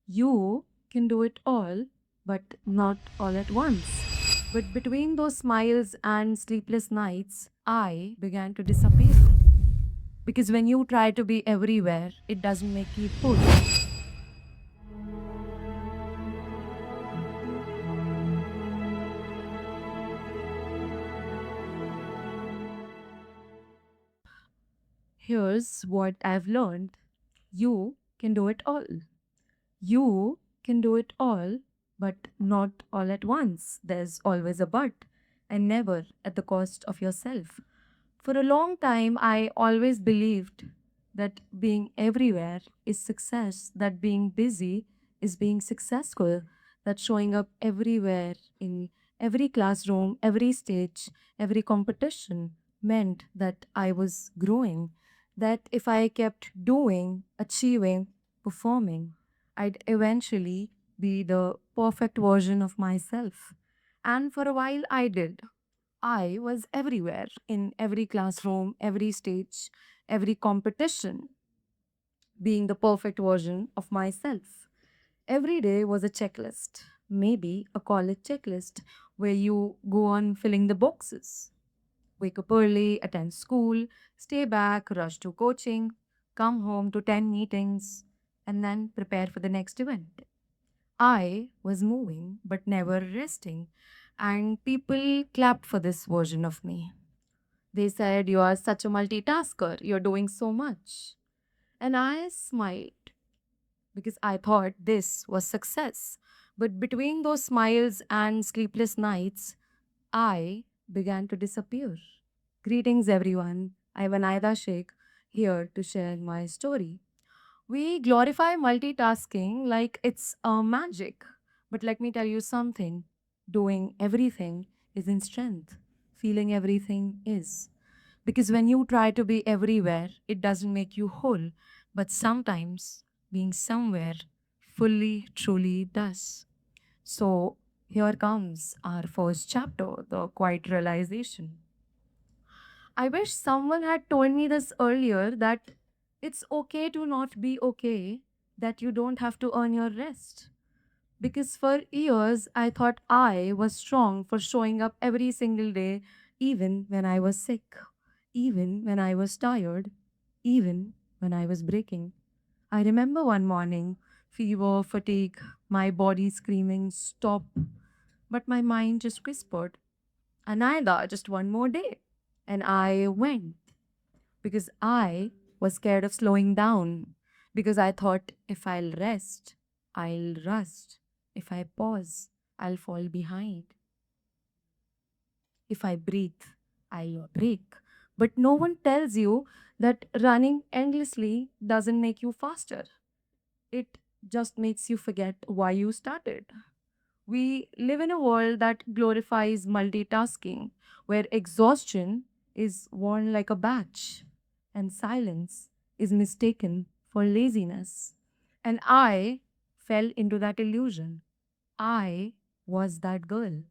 You can do it all, but not all at once. But between those smiles and sleepless nights, I began to disappear. Because when you try to be everywhere, it doesn't make you full. Here's what I've learned: you can do it all. You can do it all, but not all at once. There's always a but, and never at the cost of yourself. For a long time, I always believed that being everywhere is success, that being busy is being successful, that showing up everywhere in every classroom, every stage, every competition meant that I was growing, that if I kept doing, achieving, performing, I'd eventually be the perfect version of myself. And for a while, I did. I was everywhere in every classroom, every stage, every competition, being the perfect version of myself. Every day was a checklist, maybe a college checklist where you go on filling the boxes. Wake up early, attend school, stay back, rush to coaching, come home to 10 meetings, and then prepare for the next event. I was moving but never resting, and people clapped for this version of me. They said, "You are such a multitasker, you're doing so much." And I smiled because I thought this was success. But between those smiles and sleepless nights, I began to disappear. Greetings, everyone. I'm Anaida Sheikh, here to share my story. We glorify multitasking like it's a magic. But let me tell you something: doing everything isn't strength, feeling everything is. Because when you try to be everywhere, it doesn't make you whole, but sometimes being somewhere fully, truly does. So here comes our first chapter, the quiet realization. I wish someone had told me this earlier, that it's okay to not be okay, that you don't have to earn your rest. Because for years, I thought I was strong for showing up every single day, even when I was sick, even when I was tired, even when I was breaking. I remember one morning, fever, fatigue, my body screaming, "Stop." But my mind just whispered, "Anaida, just one more day." And I went because I was scared of slowing down, because I thought if I'll rest, I'll rust. If I pause, I'll fall behind. If I breathe, I'll break. But no one tells you that running endlessly doesn't make you faster. It just makes you forget why you started. We live in a world that glorifies multitasking, where exhaustion is worn like a badge and silence is mistaken for laziness. And I fell into that illusion. I was that girl,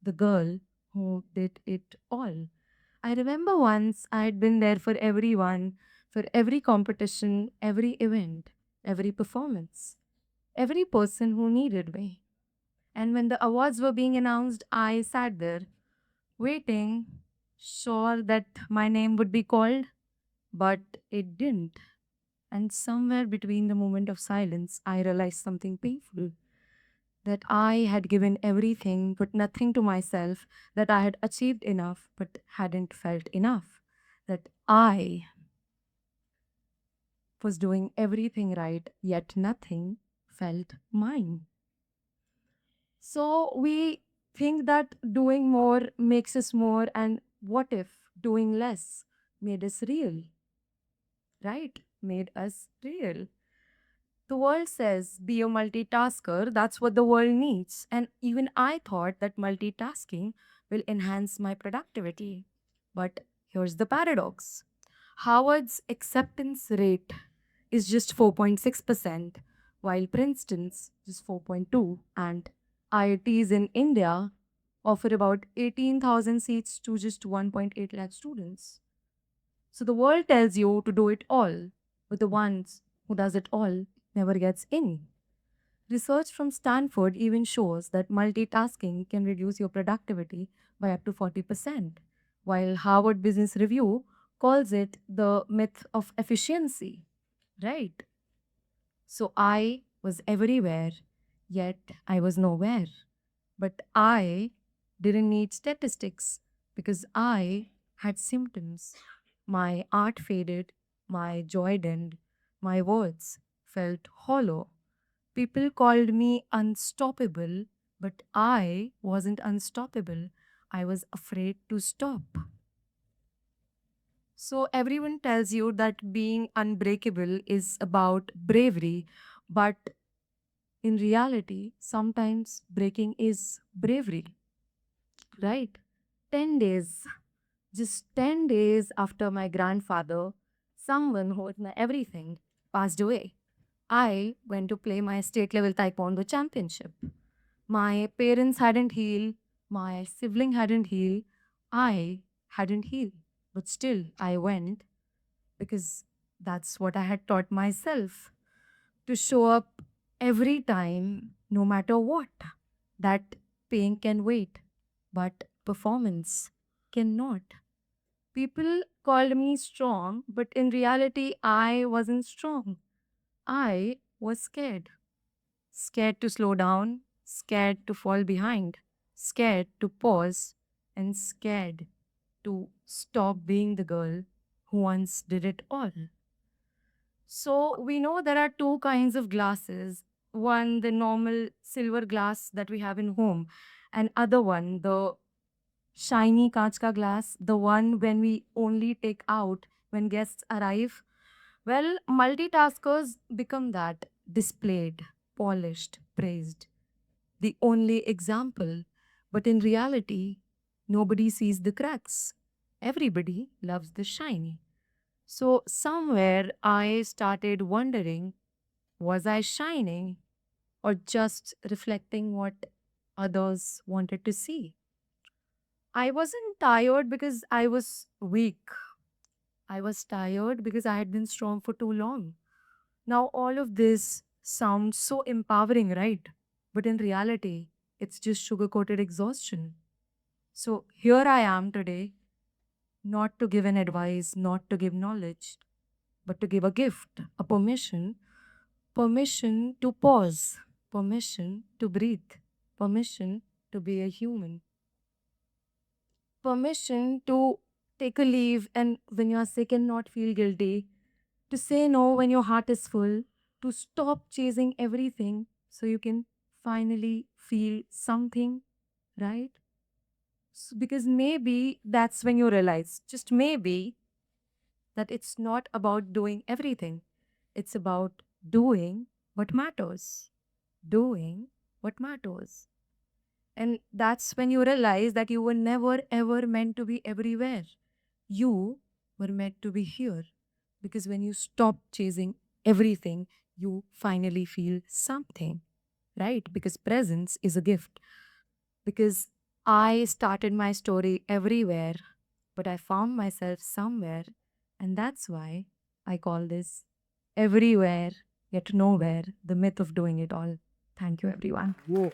the girl who did it all. I remember once I had been there for everyone, for every competition, every event, every performance, every person who needed me. And when the awards were being announced, I sat there, waiting, sure that my name would be called, but it didn't. And somewhere between the moment of silence, I realized something painful, that I had given everything but nothing to myself, that I had achieved enough but hadn't felt enough, that I was doing everything right, yet nothing felt mine. So we think that doing more makes us more, and what if doing less made us real, right? Made us real. The world says be a multitasker, that's what the world needs. And even I thought that multitasking will enhance my productivity. But here's the paradox: Harvard's acceptance rate is just 4.6%, while Princeton's is 4.2, and IITs in India offer about 18,000 seats to just 1.8 lakh students. So the world tells you to do it all, but the ones who does it all never gets in. Research from Stanford even shows that multitasking can reduce your productivity by up to 40%, while Harvard Business Review calls it the myth of efficiency, right? So I was everywhere, yet I was nowhere. But I didn't need statistics because I had symptoms. My art faded, my joy dimmed, my words felt hollow. People called me unstoppable, but I wasn't unstoppable. I was afraid to stop. So, everyone tells you that being unbreakable is about bravery, but in reality, sometimes breaking is bravery, right? 10 days, just 10 days after my grandfather, someone who was my everything, passed away. I went to play my state level taekwondo championship. My parents hadn't healed, my sibling hadn't healed, I hadn't healed. But still, I went because that's what I had taught myself to show up every time, no matter what. That pain can wait, but performance cannot. People called me strong, but in reality, I wasn't strong. I was scared. Scared to slow down, scared to fall behind, scared to pause, and scared to stop being the girl who once did it all. So we know there are two kinds of glasses. One, the normal silver glass that we have in home, and other one, the shiny kaach ka glass, the one when we only take out when guests arrive. Well, multitaskers become that, displayed, polished, praised, the only example. But in reality, nobody sees the cracks. Everybody loves the shiny. So, somewhere I started wondering, was I shining or just reflecting what others wanted to see? I wasn't tired because I was weak. I was tired because I had been strong for too long. Now, all of this sounds so empowering, right? But in reality, it's just sugar coated exhaustion. So, here I am today, not to give an advice, not to give knowledge, but to give a gift, a permission to pause, permission to breathe, permission to be a human, permission to take a leave and when you're sick and not feel guilty, to say no when your heart is full, to stop chasing everything so you can finally feel something, right? Because maybe that's when you realize, just maybe, that it's not about doing everything. It's about doing what matters. Doing what matters. And that's when you realize that you were never ever meant to be everywhere. You were meant to be here. Because when you stop chasing everything, you finally feel something, right? Because presence is a gift. Because I started my story everywhere, but I found myself somewhere. And that's why I call this everywhere, yet nowhere, the myth of doing it all. Thank you, everyone. Whoa.